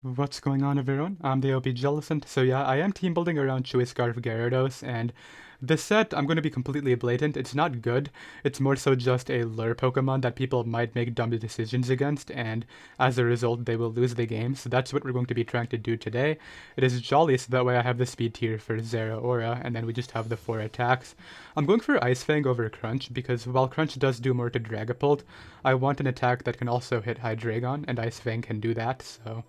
What's going on, everyone? I'm the OPJellicent. So yeah, I am team building around Scarf Gyarados, and this set, I'm going to be completely blatant, it's not good. It's more so just a lure Pokemon that people might make dumb decisions against, and as a result, they will lose the game. So that's what we're going to be trying to do today. It is jolly, so that way I have the speed tier for Zeraora, and then we just have the 4 attacks. I'm going for Ice Fang over Crunch, because while Crunch does do more to Dragapult, I want an attack that can also hit Hydreigon, and Ice Fang can do that, so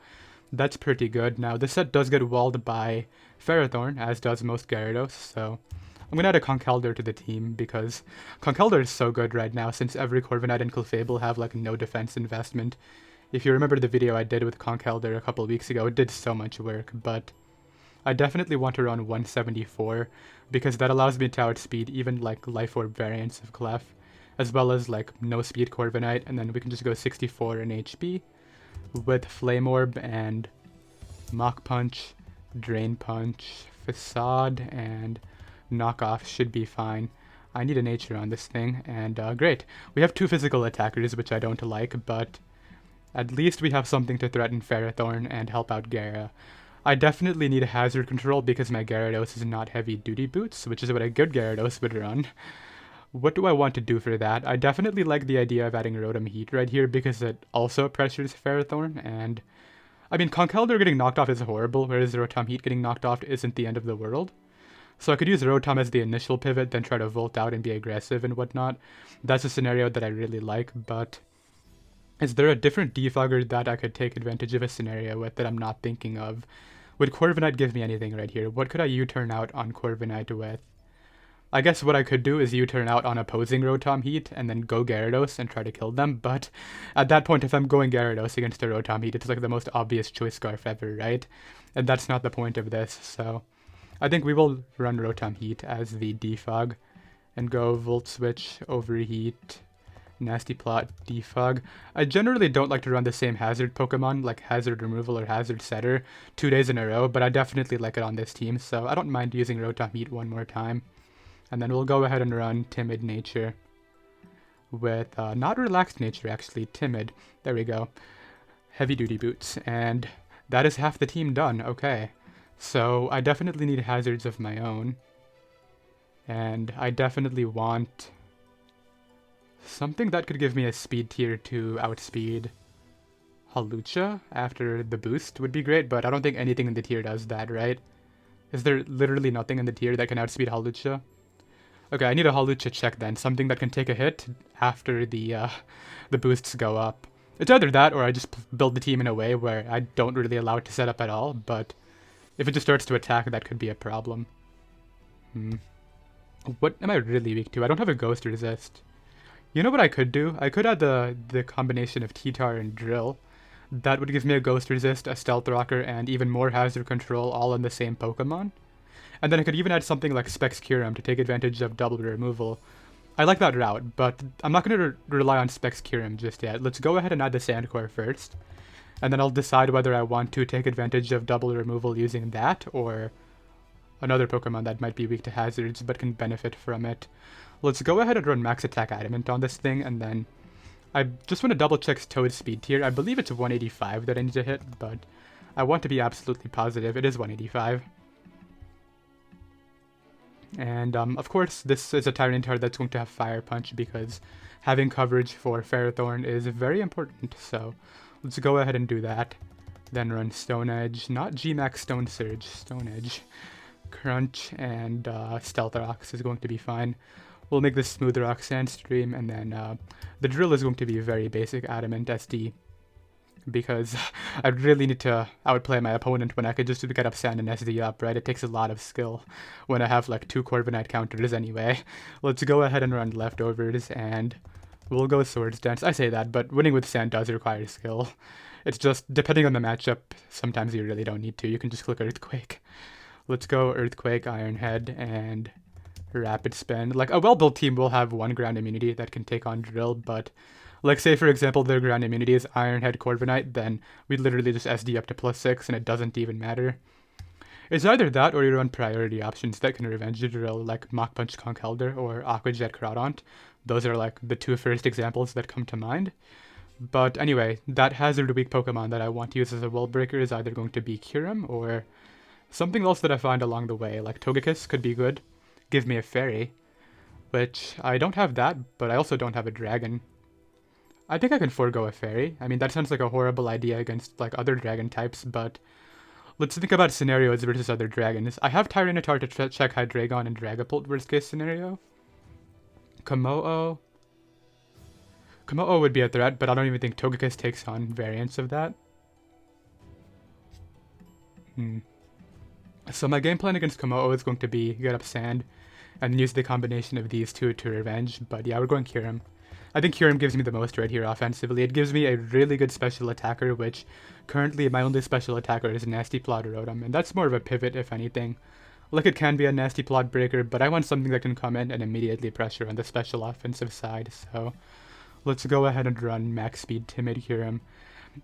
that's pretty good. Now, this set does get walled by Ferrothorn, as does most Gyarados, so I'm going to add a Conkeldurr to the team, because Conkeldurr is so good right now, since every Corviknight and Clefable have, like, no defense investment. If you remember the video I did with Conkeldurr a couple of weeks ago, it did so much work, but I definitely want to run 174, because that allows me to outspeed even, like, Life Orb variants of Clef, as well as, like, no speed Corviknight, and then we can just go 64 in HP, with Flame Orb and Mach Punch, Drain Punch, Facade, and Knockoff should be fine. I need a Nature on this thing, and great. We have 2 physical attackers, which I don't like, but at least we have something to threaten Ferrothorn and help out Gyara. I definitely need a hazard control because my Gyarados is not heavy duty boots, which is what a good Gyarados would run. What do I want to do for that? I definitely like the idea of adding Rotom-Heat right here because it also pressures Ferrothorn, and I mean, Conkeldurr getting knocked off is horrible, whereas Rotom-Heat getting knocked off isn't the end of the world. So I could use Rotom as the initial pivot, then try to volt out and be aggressive and whatnot. That's a scenario that I really like, but is there a different defogger that I could take advantage of a scenario with that I'm not thinking of? Would Corviknight give me anything right here? What could I U-turn out on Corviknight with? I guess what I could do is U-turn out on opposing Rotom-Heat and then go Gyarados and try to kill them, but at that point, if I'm going Gyarados against a Rotom-Heat, it's like the most obvious choice scarf ever, right? And that's not the point of this, so I think we will run Rotom-Heat as the defog and go Volt Switch, Overheat, Nasty Plot, Defog. I generally don't like to run the same hazard Pokemon, like Hazard Removal or Hazard Setter, 2 days in a row, but I definitely like it on this team, so I don't mind using Rotom-Heat one more time. And then we'll go ahead and run Timid Nature with, not Relaxed Nature actually, Timid. There we go. Heavy Duty Boots. And that is half the team done, okay. So I definitely need hazards of my own. And I definitely want something that could give me a speed tier to outspeed Hawlucha after the boost would be great, but I don't think anything in the tier does that, right? Is there literally nothing in the tier that can outspeed Hawlucha? Okay, I need a Hawlucha check then, something that can take a hit after the boosts go up. It's either that or I just build the team in a way where I don't really allow it to set up at all, but if it just starts to attack, that could be a problem. What am I really weak to? I don't have a Ghost Resist. You know what I could do? I could add the combination of T-Tar and Drill. That would give me a Ghost Resist, a Stealth Rocker, and even more Hazard Control all in the same Pokemon. And then I could even add something like Specs Kyurem to take advantage of double removal. I like that route, but I'm not going to rely on Specs Kyurem just yet. Let's go ahead and add the Sandcore first. And then I'll decide whether I want to take advantage of double removal using that, or another Pokemon that might be weak to hazards but can benefit from it. Let's go ahead and run Max Attack Adamant on this thing, and then I just want to double check Toad's speed tier. I believe it's 185 that I need to hit, but I want to be absolutely positive. It is 185. And of course, this is a Tyranitar that's going to have Fire Punch because having coverage for Ferrothorn is very important. So let's go ahead and do that. Then run Stone Edge, not G-Max Stone Surge, Stone Edge. Crunch and Stealth Rocks is going to be fine. We'll make this Smooth Rock Sandstream, and then the Drill is going to be very basic Adamant SD, because I really need to outplay my opponent when I could just get up Sand and SD up, right? It takes a lot of skill when I have like 2 Corviknight counters anyway. Let's go ahead and run Leftovers, and we'll go Swords Dance. I say that, but winning with Sand does require skill. It's just, depending on the matchup, sometimes you really don't need to. You can just click Earthquake. Let's go Earthquake, Iron Head, and Rapid Spin. Like, a well-built team will have 1 ground immunity that can take on Drill, but like, say, for example, their ground immunity is Iron Head Corviknight, then we literally just SD up to +6, and it doesn't even matter. It's either that or you run priority options that can revenge the Drill, like Mach Punch Conkeldurr or Aqua Jet Groudon. Those are, like, the 2 first examples that come to mind. But anyway, that hazard weak Pokemon that I want to use as a World Breaker is either going to be Kyurem or something else that I find along the way, like Togekiss could be good. Give me a fairy, which I don't have that, but I also don't have a dragon. I think I can forego a fairy. I mean, that sounds like a horrible idea against like other dragon types, but let's think about scenarios versus other dragons. I have Tyranitar to check Hydreigon and Dragapult worst case scenario. Komo-o. Komo-o would be a threat, but I don't even think Togekiss takes on variants of that. So my game plan against Komo-o is going to be get up Sand, and then use the combination of these two to revenge, but yeah, we're going Kyurem. I think Kyurem gives me the most right here offensively. It gives me a really good special attacker, which currently my only special attacker is Nasty Plot or Rotom, and that's more of a pivot if anything. Like it can be a Nasty Plot breaker, but I want something that can come in and immediately pressure on the special offensive side, so let's go ahead and run max speed Timid Kyurem.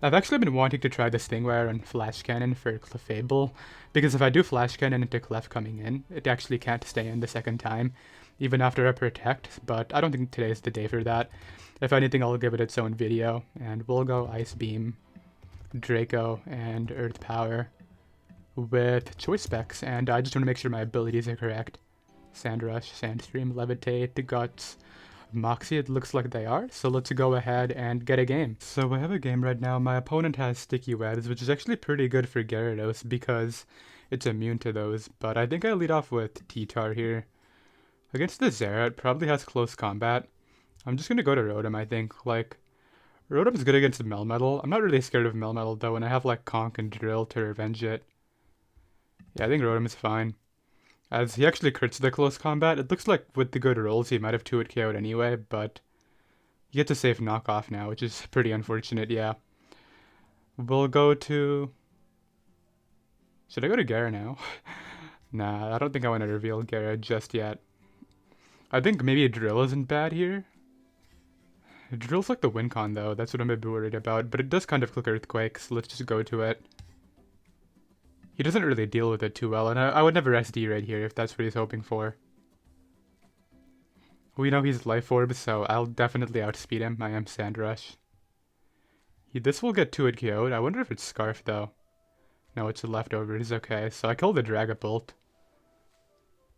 I've actually been wanting to try this thing where I run Flash Cannon for Clefable, because if I do Flash Cannon into Clef coming in, it actually can't stay in the second time, even after I Protect, but I don't think today is the day for that. If anything, I'll give it its own video, and we'll go Ice Beam, Draco, and Earth Power with choice specs, and I just want to make sure my abilities are correct. Sand Rush, Sandstream, Levitate, Guts, Moxie, it looks like they are, so let's go ahead and get a game. So I have a game right now. My opponent has Sticky Webs, which is actually pretty good for Gyarados because it's immune to those, but I think I lead off with T-Tar here. Against the Zera, it probably has close combat. I'm just going to go to Rotom, I think. Like, Rotom's good against Melmetal. I'm not really scared of Melmetal, though, and I have, like, Conk and Drill to revenge it. Yeah, I think Rotom is fine. As he actually crits the close combat, it looks like with the good rolls he might have 2-hit KO'd anyway, but he gets a safe knockoff now, which is pretty unfortunate, yeah. We'll go to... Should I go to Gyara now? Nah, I don't think I want to reveal Gyara just yet. I think maybe a Drill isn't bad here. Drill's like the win con though, that's what I'm a bit worried about, but it does kind of click Earthquake, so let's just go to it. He doesn't really deal with it too well, and I would never SD right here if that's what he's hoping for. We know he's Life Orb, so I'll definitely outspeed him. I am Sand Rush. This will get 2-hit KO'd. I wonder if it's Scarf though. No, it's the leftovers. Okay, so I killed the Dragapult,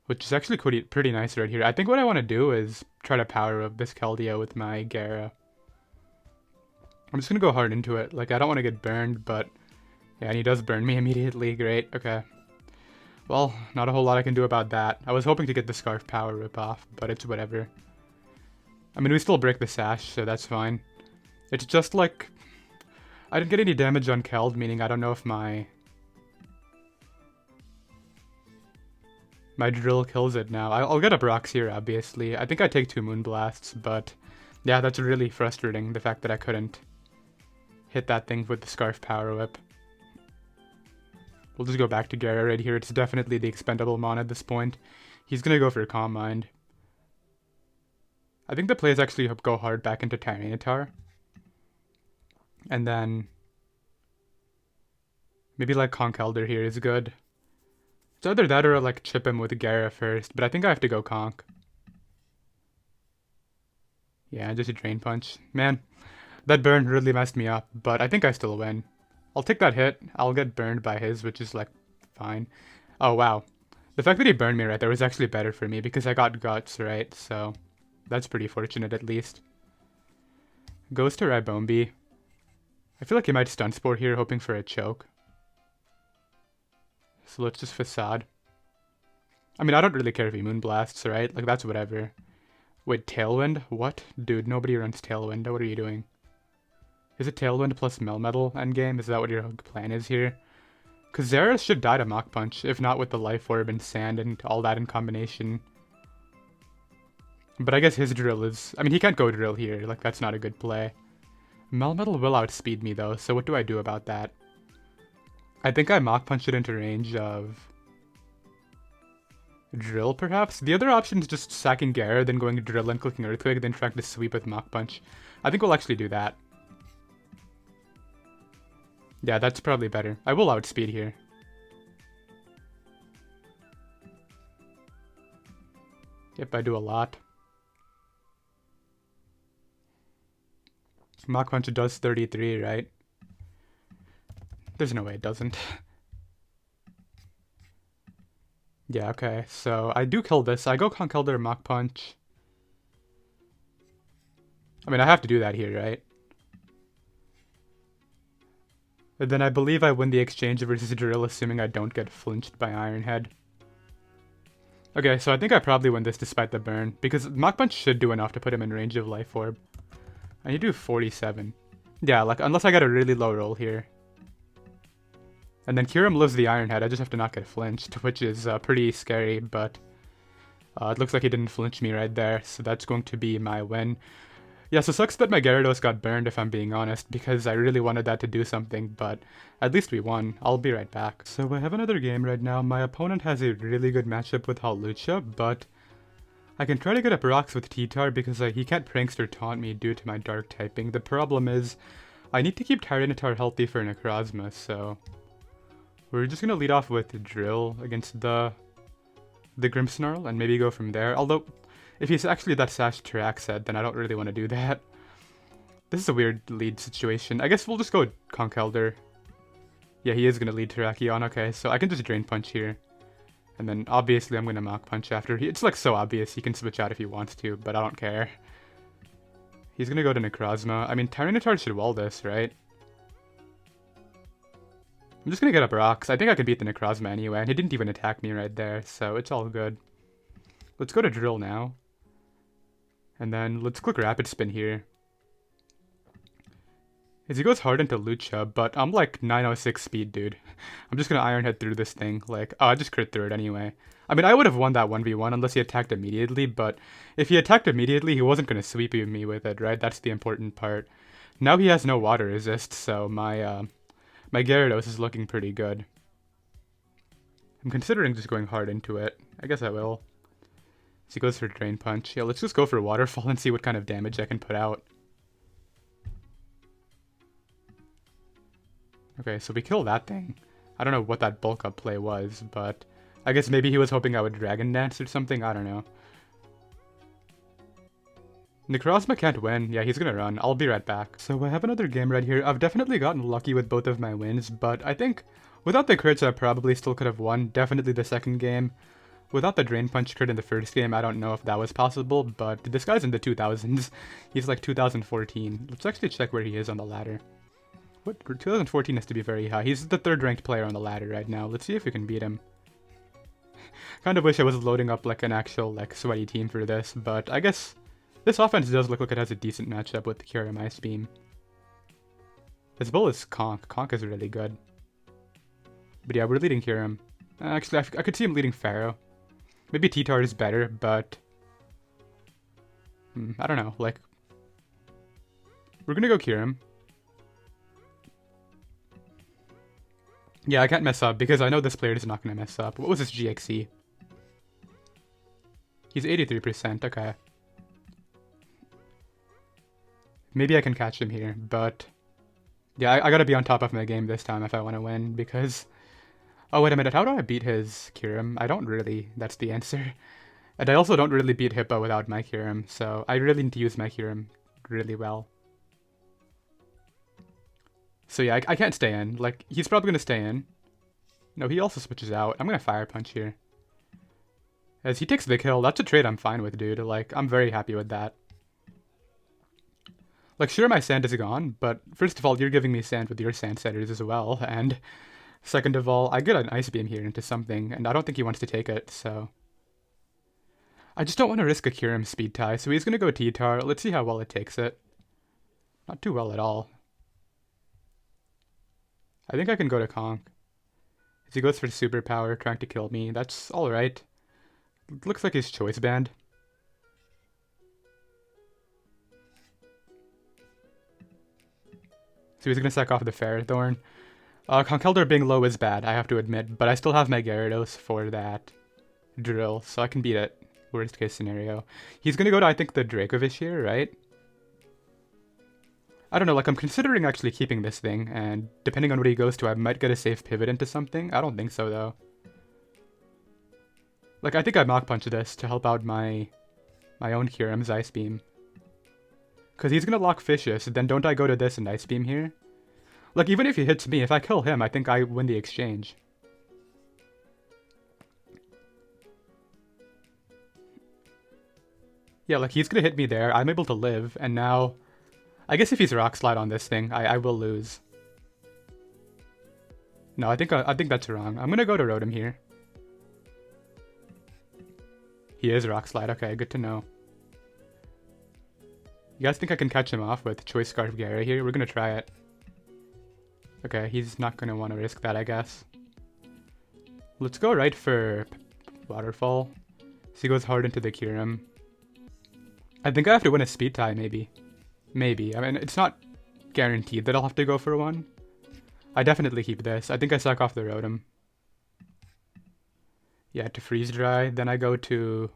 which is actually pretty nice right here. I think what I want to do is try to power up this Keldeo with my Gyara. I'm just going to go hard into it. Like, I don't want to get burned, but... Yeah, and he does burn me immediately. Great, okay. Well, not a whole lot I can do about that. I was hoping to get the Scarf Power rip-off, but it's whatever. I mean, we still break the Sash, so that's fine. It's just like... I didn't get any damage on Keld, meaning I don't know if my Drill kills it now. I'll get up rocks here, obviously. I think I take 2 Moonblasts, but... Yeah, that's really frustrating, the fact that I couldn't hit that thing with the Scarf Power Whip. We'll just go back to Gyara right here. It's definitely the expendable Mon at this point. He's going to go for Calm Mind. I think the plays actually go hard back into Tyranitar. And then... maybe like Conkeldurr here is good. It's either that or like chip him with Gyara first, but I think I have to go Conk. Yeah, just a Drain Punch. Man, that burn really messed me up, but I think I still win. I'll take that hit. I'll get burned by his, which is, like, fine. Oh, wow. The fact that he burned me right there was actually better for me because I got Guts, right? So, that's pretty fortunate, at least. Goes to Ribombi. I feel like he might Stun Spore here, hoping for a choke. So let's just Facade. I mean, I don't really care if he Moonblasts, right? Like, that's whatever. Wait, Tailwind? What? Dude, nobody runs Tailwind. What are you doing? Is it Tailwind plus Melmetal endgame? Is that what your plan is here? Because Zera should die to Mach Punch, if not with the Life Orb and Sand and all that in combination. But I guess his Drill is... I mean, he can't go Drill here. Like, that's not a good play. Melmetal will outspeed me, though, so what do I do about that? I think I Mach Punch it into range of... Drill, perhaps? The other option is just sacking Gyara, then going Drill and clicking Earthquake, then trying to sweep with Mach Punch. I think we'll actually do that. Yeah, that's probably better. I will outspeed here. Yep, I do a lot. Mach Punch does 33, right? There's no way it doesn't. Yeah, okay, so I do kill this. I go Conkeldurr Mach Punch. I mean, I have to do that here, right? And then I believe I win the exchange versus Drill, assuming I don't get flinched by Iron Head. Okay, so I think I probably win this despite the burn, because Mach Punch should do enough to put him in range of Life Orb. I need to do 47. Yeah, like, unless I get a really low roll here. And then Kyurem lives the Iron Head, I just have to not get flinched, which is pretty scary, but it looks like he didn't flinch me right there, so that's going to be my win. Yeah, so sucks that my Gyarados got burned, if I'm being honest, because I really wanted that to do something, but at least we won. I'll be right back. So I have another game right now. My opponent has a really good matchup with Hawlucha, but I can try to get up rocks with T-Tar because he can't Prankster Taunt me due to my Dark typing. The problem is, I need to keep Tyranitar healthy for Necrozma, so we're just gonna lead off with Drill against the Grimmsnarl and maybe go from there, although if he's actually that Sash Taraxet, then I don't really want to do that. This is a weird lead situation. I guess we'll just go Conkeldurr. Yeah, he is going to lead Terrakion. Okay, so I can just Drain Punch here. And then obviously I'm going to Mach Punch after. It's like so obvious. He can switch out if he wants to, but I don't care. He's going to go to Necrozma. I mean, Tyranitar should wall this, right? I'm just going to get up rocks. I think I can beat the Necrozma anyway, and he didn't even attack me right there, so it's all good. Let's go to Drill now. And then let's click Rapid Spin here. As he goes hard into Lucha, but I'm like 906 speed, dude. I'm just gonna Iron Head through this thing. Like, oh, I just crit through it anyway. I mean, I would have won that 1v1 unless he attacked immediately, but if he attacked immediately, he wasn't gonna sweep me with it, right? That's the important part. Now he has no water resist, so my Gyarados is looking pretty good. I'm considering just going hard into it. I guess I will. So he goes for Drain Punch. Yeah, let's just go for Waterfall and see what kind of damage I can put out. Okay, so we kill that thing. I don't know what that bulk up play was, but I guess maybe he was hoping I would Dragon Dance or something, I don't know. Necrozma can't win. Yeah, he's gonna run. I'll be right back. So I have another game right here. I've definitely gotten lucky with both of my wins, but I think without the crits I probably still could have won. Definitely the second game. Without the Drain Punch crit in the first game, I don't know if that was possible, but this guy's in the 2000s. He's like 2014. Let's actually check where he is on the ladder. What? 2014 has to be very high. He's the third ranked player on the ladder right now. Let's see if we can beat him. Kind of wish I was loading up like an actual like sweaty team for this, but I guess this offense does look like it has a decent matchup with the Kyurem Ice Beam. His bull is Conk. Conk is really good. But yeah, we're leading Kyurem. Actually, I could see him leading Pharaoh. Maybe T-Tar is better, but I don't know, like, we're gonna go Kyurem. Yeah, I can't mess up, because I know this player is not gonna mess up. What was his GXC? He's 83%, okay. Maybe I can catch him here, but yeah, I gotta be on top of my game this time if I want to win, because oh, wait a minute, how do I beat his Kyurem? I don't really, that's the answer. And I also don't really beat Hippo without my Kyurem, so I really need to use my Kyurem really well. So yeah, I can't stay in. Like, he's probably going to stay in. No, he also switches out. I'm going to Fire Punch here. As he takes the kill, that's a trade I'm fine with, dude. Like, I'm very happy with that. Like, sure, my sand is gone, but first of all, you're giving me sand with your sand setters as well, and second of all, I get an Ice Beam here into something, and I don't think he wants to take it, so I just don't want to risk a Kyurem speed tie, so he's going to go T-Tar. Let's see how well it takes it. Not too well at all. I think I can go to Conk. As he goes for Superpower, trying to kill me. That's alright. Looks like his Choice Band. So he's going to sack off the Ferrothorn. Conkeldurr being low is bad, I have to admit, but I still have my Gyarados for that Drill, so I can beat it. Worst case scenario. He's going to go to, I think, the Dracovish here, right? I don't know, like, I'm considering actually keeping this thing, and depending on what he goes to, I might get a safe pivot into something. I don't think so, though. Like, I think I Mach Punch this to help out my own Kyurem's Ice Beam. Because he's gonna lock Vicious, then don't I go to this and Ice Beam here? Like, even if he hits me, if I kill him, I think I win the exchange. Yeah, like, he's gonna hit me there, I'm able to live, and now... I guess if he's Rock Slide on this thing, I will lose. No, I think that's wrong. I'm gonna go to Rotom here. He is Rock Slide, okay, good to know. You guys think I can catch him off with Choice Scarf Gyarados here? We're gonna try it. Okay, he's not gonna want to risk that, I guess. Let's go right for Waterfall. So he goes hard into the Kyurem. I think I have to win a speed tie, maybe. Maybe. I mean, it's not guaranteed that I'll have to go for one. I definitely keep this. I think I suck off the Rotom. Yeah, to Freeze Dry. Then I go to...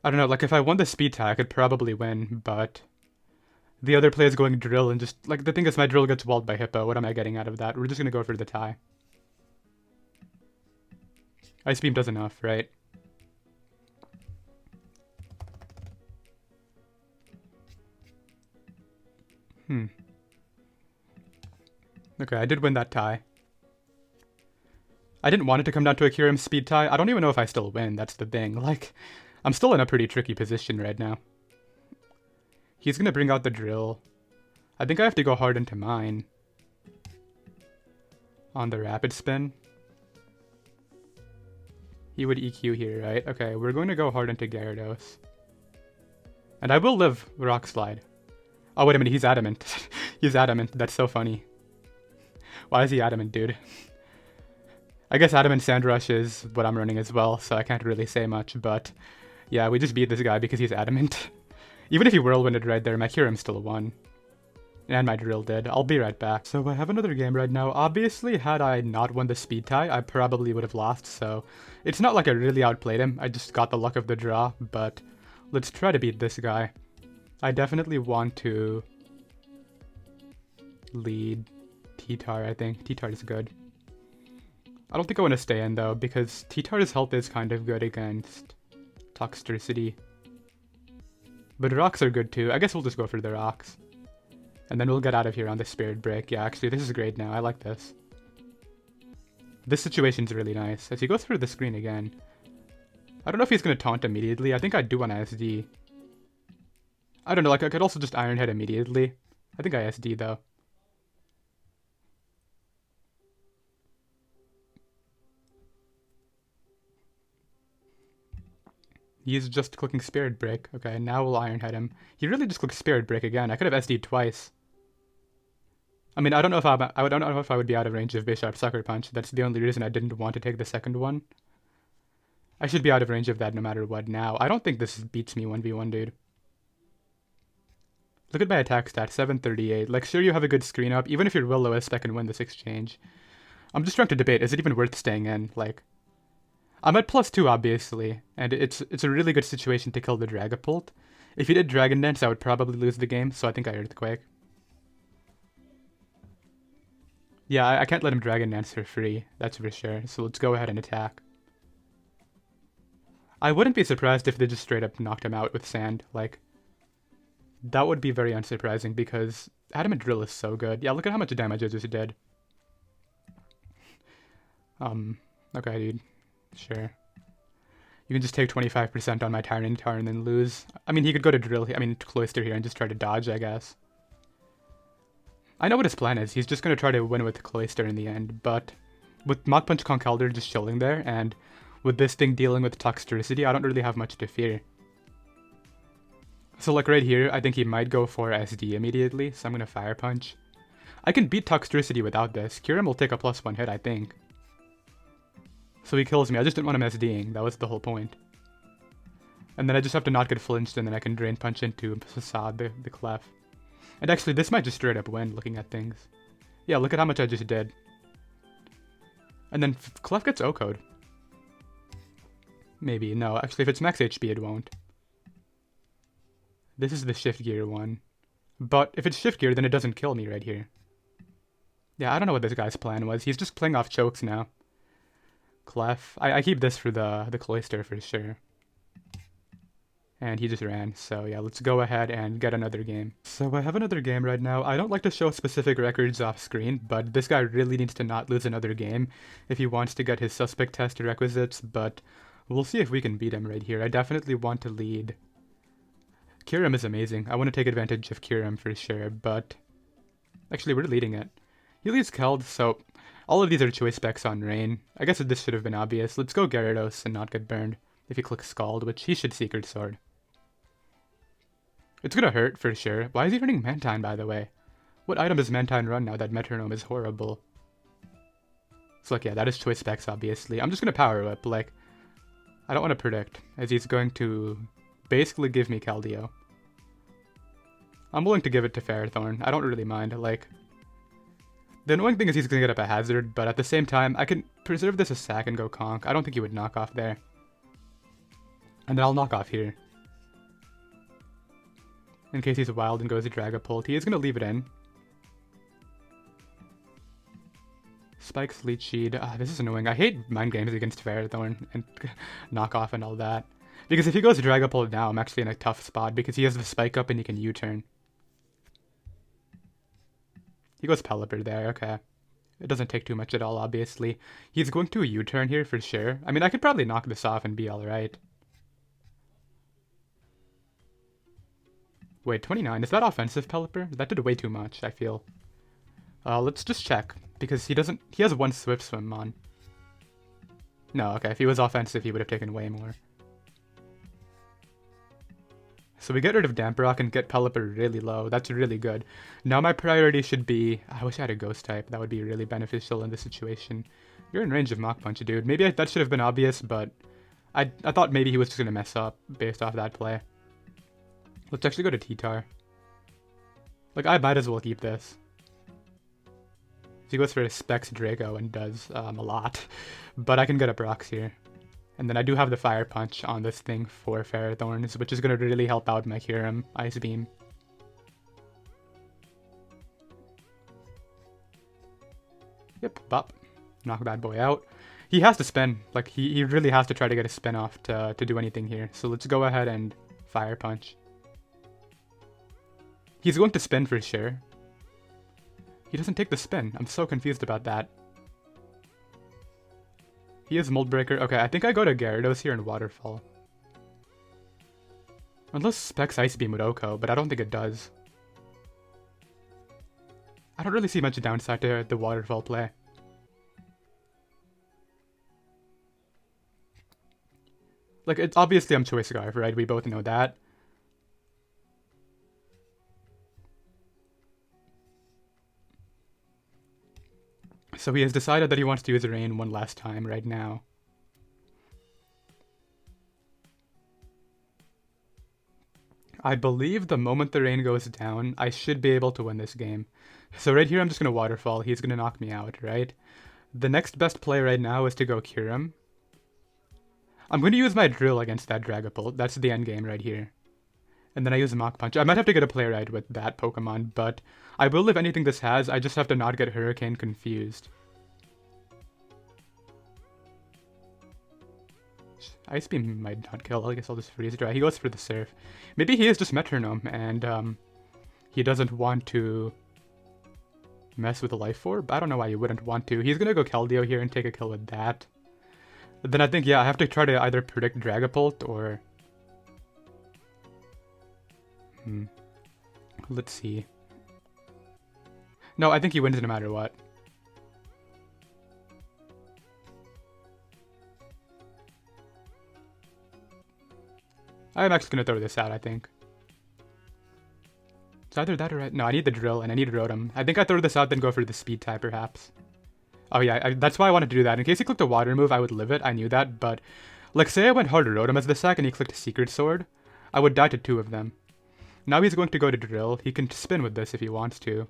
I don't know, like, if I won the speed tie, I could probably win, but... The other player is going Drill, and just... Like, the thing is, my Drill gets walled by Hippo. What am I getting out of that? We're just gonna go for the tie. Ice Beam does enough, right? Okay, I did win that tie. I didn't want it to come down to a Kyurem speed tie. I don't even know if I still win, that's the thing. Like, I'm still in a pretty tricky position right now. He's gonna bring out the Drill. I think I have to go hard into mine. On the Rapid Spin. He would EQ here, right? Okay, we're going to go hard into Gyarados. And I will live Rock Slide. Oh, wait a minute, he's Adamant. He's Adamant, that's so funny. Why is he Adamant, dude? I guess Adamant Sandrush is what I'm running as well, so I can't really say much, but... Yeah, we just beat this guy because he's Adamant. Even if he Whirlwinded right there, my Kyurem still won. And my Drill did. I'll be right back. So I have another game right now. Obviously, had I not won the speed tie, I probably would have lost, so... It's not like I really outplayed him, I just got the luck of the draw, but... Let's try to beat this guy. I definitely want to... lead T-Tar, I think. T-Tar is good. I don't think I want to stay in, though, because T-Tar's health is kind of good against Toxtricity. But rocks are good, too. I guess we'll just go for the rocks. And then we'll get out of here on the Spirit Break. Yeah, actually, this is great now. I like this. This situation's really nice. As he goes through the screen again. I don't know if he's going to taunt immediately. I think I do want to SD. I don't know, like, I could also just Iron Head immediately. I think I SD, though. He's just clicking Spirit Break. Okay, now we'll Iron Head him. He really just clicked Spirit Break again. I could have SD'd twice. I mean, I don't know if I would be out of range of Bisharp Sucker Punch. That's the only reason I didn't want to take the second one. I should be out of range of that no matter what now. I don't think this beats me 1v1, dude. Look at my attack stat, 738. Like, sure, you have a good screen up. Even if you're Will-O-Wisp, I can win this exchange. I'm just trying to debate, is it even worth staying in? Like, I'm at +2, obviously, and it's a really good situation to kill the Dragapult. If he did Dragon Dance, I would probably lose the game, so I think I Earthquake. Yeah, I can't let him Dragon Dance for free, that's for sure, so let's go ahead and attack. I wouldn't be surprised if they just straight up knocked him out with Sand, like... That would be very unsurprising, because Adamant Drill is so good. Yeah, look at how much damage I just did. Okay, dude. Sure. You can just take 25% on my Tyranitar and then lose. I mean, he could go to Drill, Cloyster here and just try to dodge, I guess. I know what his plan is. He's just going to try to win with Cloyster in the end, but with Mach Punch Conkeldurr just chilling there, and with this thing dealing with Toxtricity, I don't really have much to fear. So like right here, I think he might go for SD immediately, so I'm going to Fire Punch. I can beat Toxtricity without this. Kyurem will take a +1 hit, I think. So he kills me. I just didn't want him SDing. That was the whole point. And then I just have to not get flinched, and then I can Drain Punch into Facade, the Clef. And actually, this might just straight up win, looking at things. Yeah, look at how much I just did. And then Clef gets O-Code. Maybe. No, actually, if it's max HP, it won't. This is the Shift Gear one. But if it's Shift Gear, then it doesn't kill me right here. Yeah, I don't know what this guy's plan was. He's just playing off chokes now. Clef. I keep this for the Cloyster for sure. and he just ran. So yeah, let's go ahead and get another game. So I have another game right now. I don't like to show specific records off screen, but this guy really needs to not lose another game if he wants to get his suspect test requisites, but we'll see if we can beat him right here. I definitely want to lead. Kyurem is amazing. I want to take advantage of Kyurem for sure, but actually we're leading it. He leads Keld, so all of these are choice specs on Rain. I guess this should have been obvious. Let's go Gyarados and not get burned if he clicks Scald, which he should Secret Sword. It's gonna hurt for sure. Why is he running Mantine, by the way? What item does Mantine run now that Metronome is horrible? So like, yeah, that is choice specs, obviously. I'm just gonna Power Whip, like, I don't want to predict, as he's going to basically give me Keldeo. I'm willing to give it to Ferrothorn. I don't really mind, like, the annoying thing is he's gonna get up a Hazard, but at the same time, I can preserve this as Sack and go Conk. I don't think he would knock off there. And then I'll knock off here. In case he's wild and goes to Dragapult. He is going to leave it in. Spikes, Leech Seed. This is annoying. I hate mind games against Ferrothorn and knockoff and all that. Because if he goes to Dragapult now, I'm actually in a tough spot because he has the Spike up and he can U-turn. He goes Pelipper there, okay. It doesn't take too much at all, obviously. He's going to a U-turn here for sure. I mean, I could probably knock this off and be alright. Wait, 29. Is that offensive, Pelipper? That did way too much, I feel. Let's just check, because he has one Swift Swim on. No, okay, if he was offensive, he would have taken way more. So we get rid of Damprock and get Pelipper really low. That's really good. Now my priority should be... I wish I had a Ghost type. That would be really beneficial in this situation. You're in range of Mach Punch, dude. Maybe that should have been obvious, but I thought maybe he was just going to mess up based off that play. Let's actually go to T-Tar. Like, I might as well keep this. He goes for a Specs Draco and does a lot. But I can get up rocks here. And then I do have the Fire Punch on this thing for Ferrothorns, which is going to really help out my Kyurem Ice Beam. Yep, bop. Knock that boy out. He has to spin. Like, he really has to try to get a spin off to do anything here. So let's go ahead and Fire Punch. He's going to spin for sure. He doesn't take the spin. I'm so confused about that. He is Mold Breaker. Okay, I think I go to Gyarados here in Waterfall. Unless Specs Ice Beam with Oko, but I don't think it does. I don't really see much downside to the Waterfall play. Like, it's obviously I'm Choice Scarf, right? We both know that. So he has decided that he wants to use Rain one last time right now. I believe the moment the Rain goes down, I should be able to win this game. So right here, I'm just going to Waterfall. He's going to knock me out, right? The next best play right now is to go Kyurem. I'm going to use my Drill against that Dragapult. That's the end game right here. And then I use Mach Punch. I might have to get a play right with that Pokemon, but I will if anything this has. I just have to not get Hurricane confused. Ice Beam might not kill. I guess I'll just Freeze Dry. He goes for the Surf. Maybe he is just Metronome, and he doesn't want to mess with the Life Orb. I don't know why you wouldn't want to. He's going to go Keldeo here and take a kill with that. But then I think, yeah, I have to try to either predict Dragapult or... Let's see. No, I think he wins no matter what. I'm actually going to throw this out, I think. It's either that or... No, I need the Drill and I need Rotom. I think I throw this out, then go for the Speed type, perhaps. Oh yeah, that's why I wanted to do that. In case he clicked a Water move, I would live it. I knew that, but... Like, say I went hard Rotom as the sack and he clicked Secret Sword, I would die to 2 of them. Now he's going to go to Drill. He can spin with this if he wants to.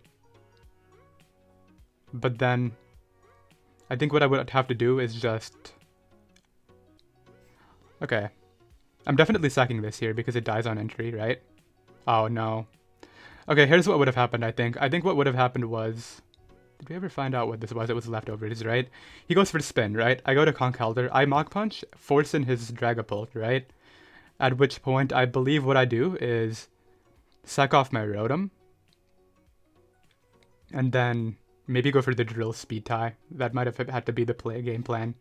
But then... I think what I would have to do is just... Okay. I'm definitely sacking this here because it dies on entry, right? Oh, no. Okay, here's what would have happened, I think. I think what would have happened was... Did we ever find out what this was? It was leftovers, right? He goes for the spin, right? I go to Conkeldurr. I Mach Punch, force in his Dragapult, right? At which point, I believe what I do is sack off my Rotom, and then maybe go for the drill speed tie. That might have had to be the game plan.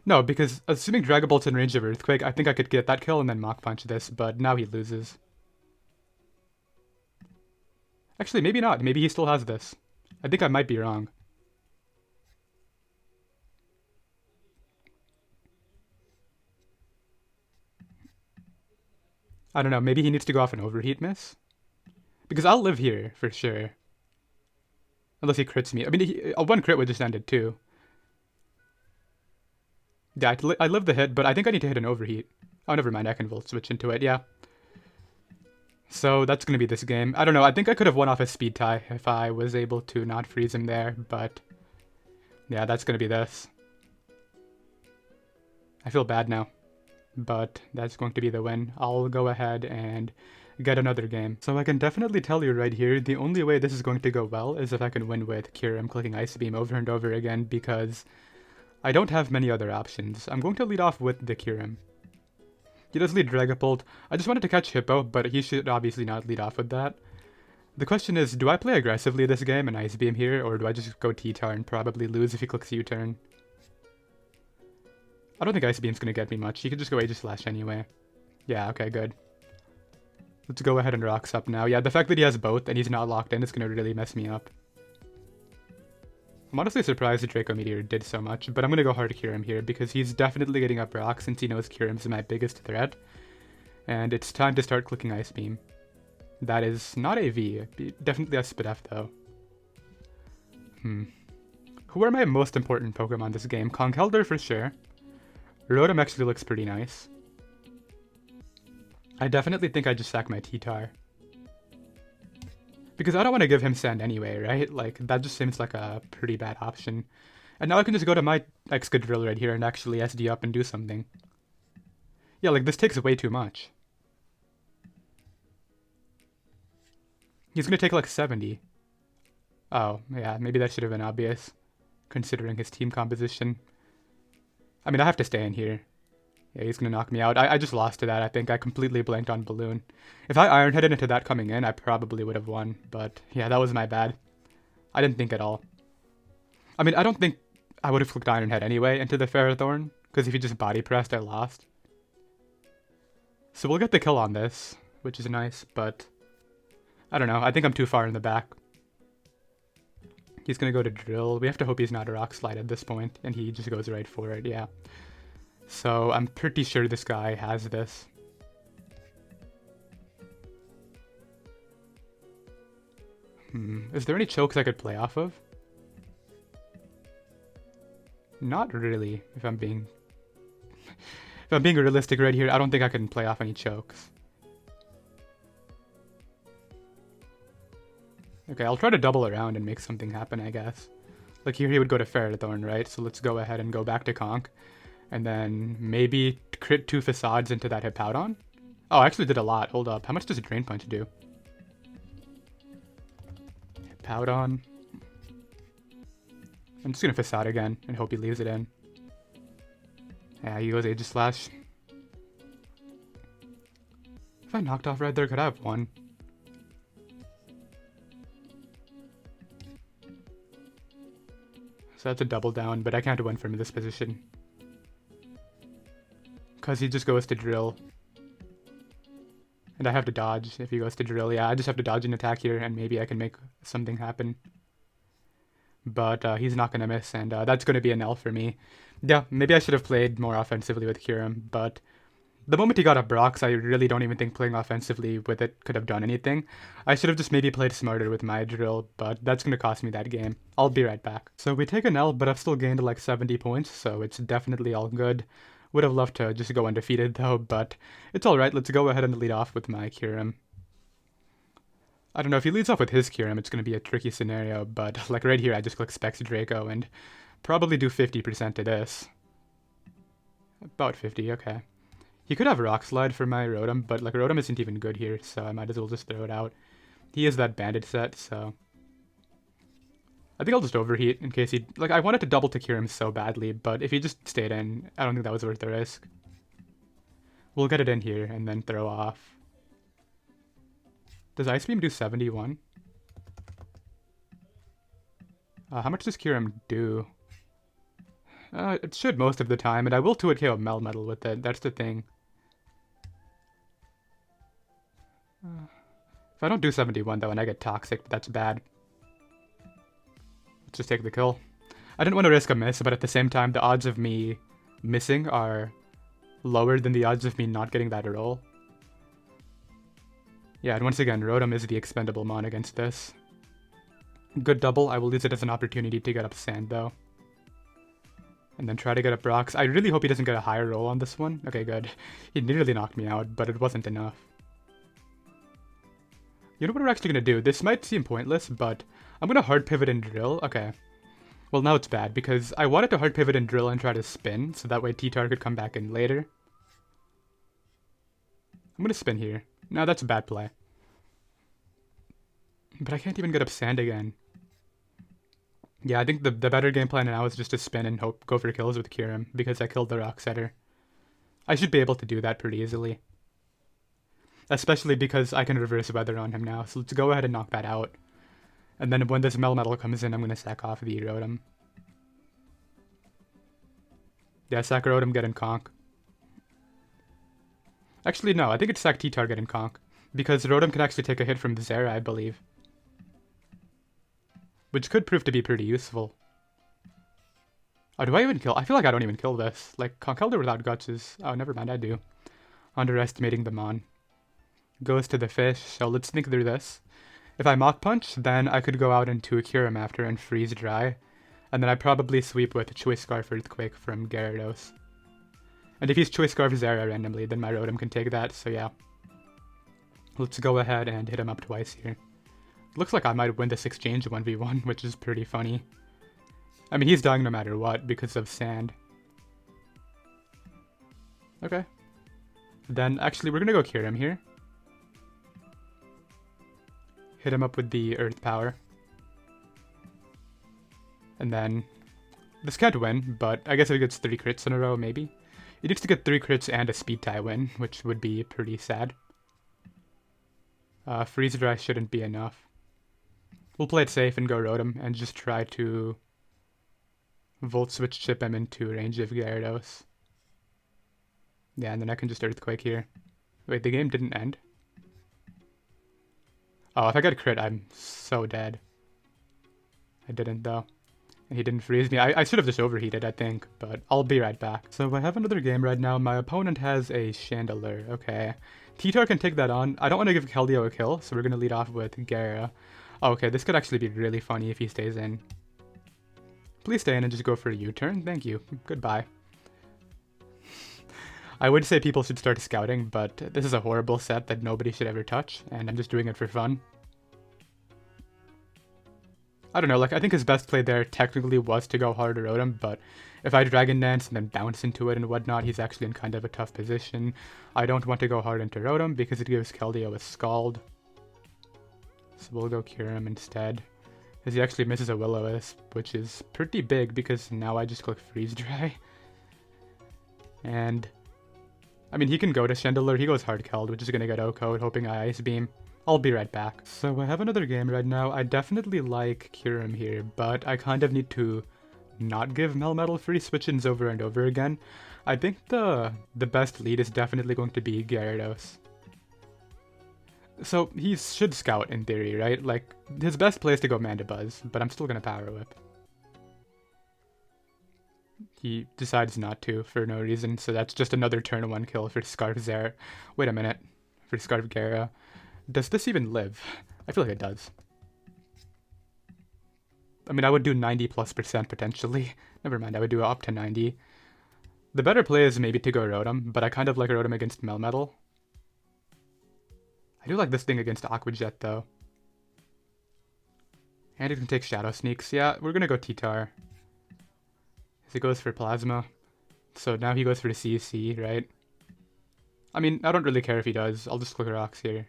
No, because assuming Dragon Bolt's in range of Earthquake, I think I could get that kill and then Mach Punch this, but now he loses. Actually, maybe not. Maybe he still has this. I think I might be wrong. I don't know. Maybe he needs to go off an Overheat miss? Because I'll live here, for sure. Unless he crits me. I mean, one crit would just end it, too. Yeah, I live the hit, but I think I need to hit an Overheat. Oh, never mind. I can Volt Switch into it, yeah. So that's going to be this game. I don't know. I think I could have won off a speed tie if I was able to not freeze him there, but yeah, that's going to be this. I feel bad now, but that's going to be the win. I'll go ahead and get another game. So I can definitely tell you right here, the only way this is going to go well is if I can win with Kyurem clicking Ice Beam over and over again, because I don't have many other options. I'm going to lead off with the Kyurem. He does lead Dragapult. I just wanted to catch Hippo, but he should obviously not lead off with that. The question is, do I play aggressively this game and Ice Beam here, or do I just go T-Tar and probably lose if he clicks U-turn? I don't think Ice Beam's gonna get me much. He could just go Aegislash anyway. Yeah, okay, good. Let's go ahead and Rocks up now. Yeah, the fact that he has both and he's not locked in is gonna really mess me up. I'm honestly surprised the Draco Meteor did so much, but I'm gonna go hard Kyurem here because he's definitely getting up Rock since he knows Kyurem's my biggest threat. And it's time to start clicking Ice Beam. That is not a V, definitely a Spit F though. Who are my most important Pokemon this game? Conkeldurr for sure. Rotom actually looks pretty nice. I definitely think I just sack my T-Tar. Because I don't want to give him Sand anyway, right? Like, that just seems like a pretty bad option. And now I can just go to my Excadrill right here and actually SD up and do something. Yeah, like, this takes way too much. He's gonna take like 70. Oh, yeah, maybe that should have been obvious, considering his team composition. I mean, I have to stay in here. Yeah, he's gonna knock me out. I just lost to that, I think. I completely blanked on Balloon. If I Iron Headed into that coming in, I probably would have won. But yeah, that was my bad. I didn't think at all. I mean, I don't think I would have clicked Iron Head anyway into the Ferrothorn, because if he just body pressed, I lost. So we'll get the kill on this, which is nice, but I don't know. I think I'm too far in the back. He's gonna go to Drill. We have to hope he's not a Rock Slide at this point, and he just goes right for it, yeah. So I'm pretty sure this guy has this. Is there any chokes I could play off of? Not really, if I'm being realistic right here. I don't think I can play off any chokes. Okay, I'll try to double around and make something happen, I guess. Like here he would go to Ferrothorn, right? So let's go ahead and go back to Conk. And then maybe crit 2 Facades into that Hippowdon? Oh, I actually did a lot. Hold up. How much does a Drain Punch do? Hippowdon. I'm just gonna Facade again and hope he leaves it in. Yeah, he goes Aegislash. If I knocked off right there, could I have won? So that's a double down, but I can't win from this position. Because he just goes to Drill. And I have to dodge if he goes to Drill. Yeah, I just have to dodge an attack here, and maybe I can make something happen. But he's not going to miss, and that's going to be an L for me. Yeah, maybe I should have played more offensively with Kyurem, but the moment he got up Rocks, I really don't even think playing offensively with it could have done anything. I should have just maybe played smarter with my Drill, but that's going to cost me that game. I'll be right back. So we take an L, but I've still gained like 70 points, so it's definitely all good. Would have loved to just go undefeated though, but it's alright. Let's go ahead and lead off with my Kyurem. I don't know, if he leads off with his Kyurem, it's going to be a tricky scenario, but like right here I just click Specs Draco and probably do 50% to this. About 50, okay. He could have Rock Slide for my Rotom, but like Rotom isn't even good here, so I might as well just throw it out. He is that Bandit set, so I think I'll just Overheat in case he... Like, I wanted to double to Kyurem so badly, but if he just stayed in, I don't think that was worth the risk. We'll get it in here and then throw off. Does Ice Beam do 71? How much does Kyurem do? It should most of the time, and I will 2-hit KO Melmetal with it. That's the thing. If I don't do 71 though and I get Toxic, that's bad. Let's just take the kill. I didn't want to risk a miss, but at the same time, the odds of me missing are lower than the odds of me not getting that roll. Yeah, and once again, Rotom is the expendable mon against this. Good double. I will use it as an opportunity to get up Sand though. And then try to get up Rocks. I really hope he doesn't get a higher roll on this one. Okay, good. He nearly knocked me out, but it wasn't enough. You know what we're actually going to do? This might seem pointless, but I'm going to hard pivot and drill. Okay. Well, now it's bad, because I wanted to hard pivot and drill and try to spin, so that way T-Tar could come back in later. I'm going to spin here. No, that's a bad play. But I can't even get up Sand again. Yeah, I think the better game plan now is just to spin and go for kills with Kyurem, because I killed the Rock Setter. I should be able to do that pretty easily. Especially because I can reverse weather on him now, so let's go ahead and knock that out. And then when this Melmetal comes in, I'm going to sack off the Rotom. Yeah, sack Rotom, get in Conk. Actually, no, I think it's sack T-Tar, get in Conk. Because Rotom can actually take a hit from Zera, I believe. Which could prove to be pretty useful. Oh, do I even kill? I feel like I don't even kill this. Like, Conkeldurr without Guts is... Oh, never mind, I do. Underestimating the Mon. Goes to the fish, so let's think through this. If I Mach Punch, then I could go out into a Kyurem after and freeze dry. And then I'd probably sweep with a Choice Scarf Earthquake from Gyarados. And if he's Choice Scarf Zera randomly, then my Rotom can take that, so yeah. Let's go ahead and hit him up twice here. Looks like I might win this exchange 1v1, which is pretty funny. I mean, he's dying no matter what because of Sand. Okay. Then, actually, we're gonna go Kyurem here. Hit him up with the Earth Power. And then, this can't win, but I guess if he gets 3 crits in a row, maybe. He needs to get 3 crits and a Speed tie win, which would be pretty sad. Freeze Dry shouldn't be enough. We'll play it safe and go Rotom and just try to Volt Switch chip him into range of Gyarados. Yeah, and then I can just Earthquake here. Wait, the game didn't end? Oh, if I get a crit, I'm so dead. I didn't, though. And he didn't freeze me. I should have just overheated, I think, but I'll be right back. So I have another game right now. My opponent has a Chandelure. Okay. T-Tar can take that on. I don't want to give Keldeo a kill, so we're going to lead off with Gyara. Oh, okay, this could actually be really funny if he stays in. Please stay in and just go for a U-turn. Thank you. Goodbye. I would say people should start scouting, but this is a horrible set that nobody should ever touch, and I'm just doing it for fun. I don't know, like, I think his best play there technically was to go hard to Rotom, but if I Dragon Dance and then bounce into it and whatnot, he's actually in kind of a tough position. I don't want to go hard into Rotom because it gives Keldeo a Scald. So we'll go Kyurem instead. Because he actually misses a Will-O-Wisp, which is pretty big because now I just click Freeze Dry. And, I mean, he can go to Chandelure. He goes hard Keld, which is going to get O-Code, hoping I Ice Beam. I'll be right back. So I have another game right now. I definitely like Kyurem here, but I kind of need to not give Melmetal free switch-ins over and over again. I think the best lead is definitely going to be Gyarados. So he should Scout in theory, right? Like, his best play is to go Mandibuzz, but I'm still going to Power Whip. He decides not to for no reason, so that's just another turn 1 kill for Scarf Zera. Wait a minute. For Scarf Gyara. Does this even live? I feel like it does. I mean, I would do 90+% potentially. Never mind, I would do up to 90. The better play is maybe to go Rotom, but I kind of like Rotom against Melmetal. I do like this thing against Aqua Jet, though. And it can take Shadow Sneaks. Yeah, we're gonna go T-Tar. He goes for Plasma. So now he goes for the CC, right? I mean, I don't really care if he does. I'll just click Rocks here.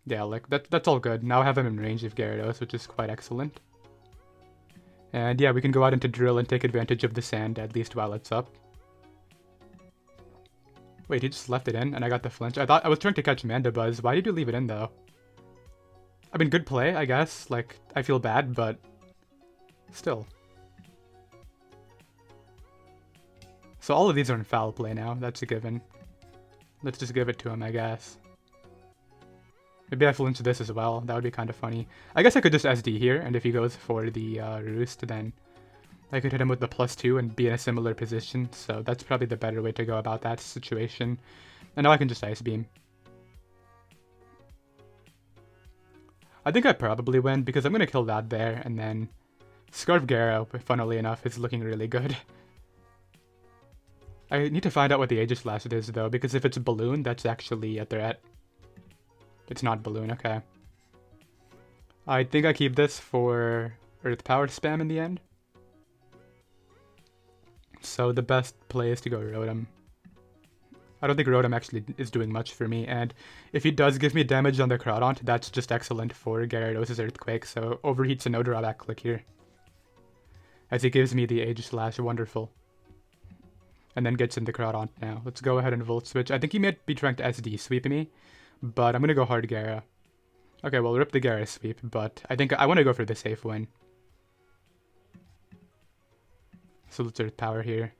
Yeah, like, that's all good. Now I have him in range of Gyarados, which is quite excellent. And yeah, we can go out into drill and take advantage of the sand, at least while it's up. Wait, he just left it in and I got the flinch. I was trying to catch Mandibuzz. Why did you leave it in though? I mean, good play, I guess. Like, I feel bad, but still. So all of these are in foul play now. That's a given. Let's just give it to him, I guess. Maybe I flinch this as well. That would be kind of funny. I guess I could just SD here, and if he goes for the Roost, then I could hit him with the +2 and be in a similar position. So that's probably the better way to go about that situation. And now I can just Ice Beam. I think I probably win, because I'm going to kill that there, and then Scarf Gyarados, funnily enough, is looking really good. I need to find out what the Aegislash is, though, because if it's Balloon, that's actually a threat. It's not Balloon, okay. I think I keep this for Earth Power spam in the end. So the best play is to go Rotom. I don't think Rotom actually is doing much for me, and if he does give me damage on the Crawdaunt, that's just excellent for Gyarados' Earthquake, so Overheat's a no drawback click here. As he gives me the Aegislash, wonderful. And then gets in the Crawdaunt now. Let's go ahead and Volt Switch. I think he might be trying to SD sweep me, but I'm gonna go hard Gyara. Okay, well, rip the Gyara sweep, but I think I want to go for the safe win. So let's Earth Power here.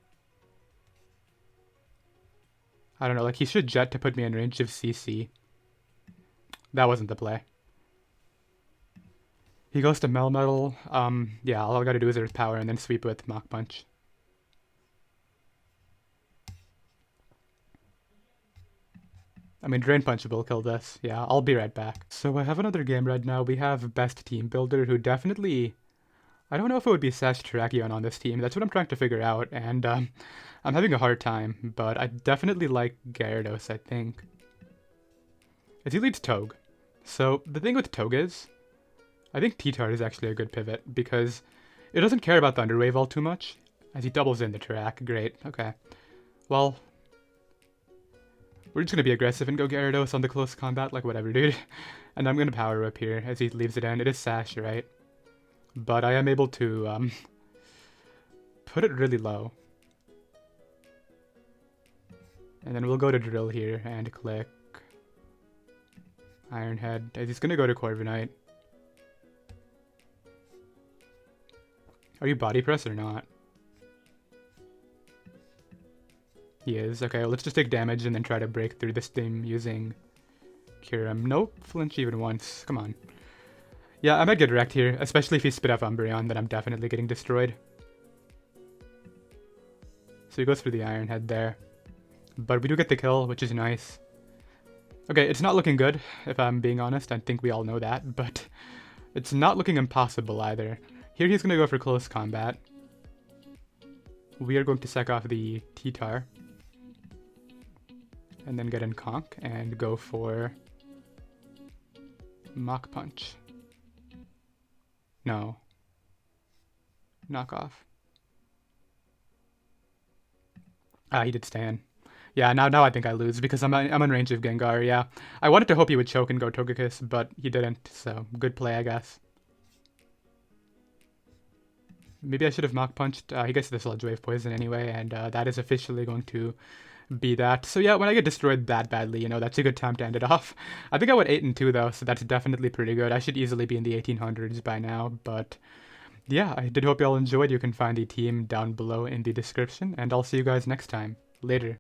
I don't know, like, he should Jet to put me in range of CC. That wasn't the play. He goes to Melmetal. Yeah, all I gotta do is Earth Power and then sweep with Mach Punch. I mean, Drain Punch will kill this. Yeah, I'll be right back. So I have another game right now. We have Best Team Builder, who definitely... I don't know if it would be Sash Terrakion on this team. That's what I'm trying to figure out, and I'm having a hard time, but I definitely like Gyarados, I think. As he leads Toge. So the thing with Toge is, I think T-Tar is actually a good pivot, because it doesn't care about Thunder Wave all too much, as he doubles in the track. Great, okay. Well, we're just gonna be aggressive and go Gyarados on the close combat, like whatever, dude. And I'm gonna Power Whip here, as he leaves it in. It is Sash, right? But I am able to put it really low. And then we'll go to Drill here and click Iron Head. He's gonna go to Corviknight. Are you Body Press or not? He is. Okay, well, let's just take damage and then try to break through this thing using Kyurem. Nope, flinch even once. Come on. Yeah, I might get wrecked here, especially if he spit up Umbreon, then I'm definitely getting destroyed. So he goes for the Iron Head there. But we do get the kill, which is nice. Okay, it's not looking good, if I'm being honest. I think we all know that, but it's not looking impossible either. Here he's going to go for close combat. We are going to sack off the T-Tar. And then get in Conk and go for Mach Punch. No. Knock off. Ah, he did stay in. Yeah, now I think I lose because I'm in range of Gengar, yeah. I wanted to hope he would choke and go Togekiss, but he didn't, so good play, I guess. Maybe I should have Mach Punched. He gets the Sludge Wave Poison anyway, and that is officially going to be that. So yeah, when I get destroyed that badly, you know, that's a good time to end it off. I think I went 8-2 though, so that's definitely pretty good. I should easily be in the 1800s by now, but yeah, I did hope you all enjoyed. You can find the team down below in the description, and I'll see you guys next time. Later.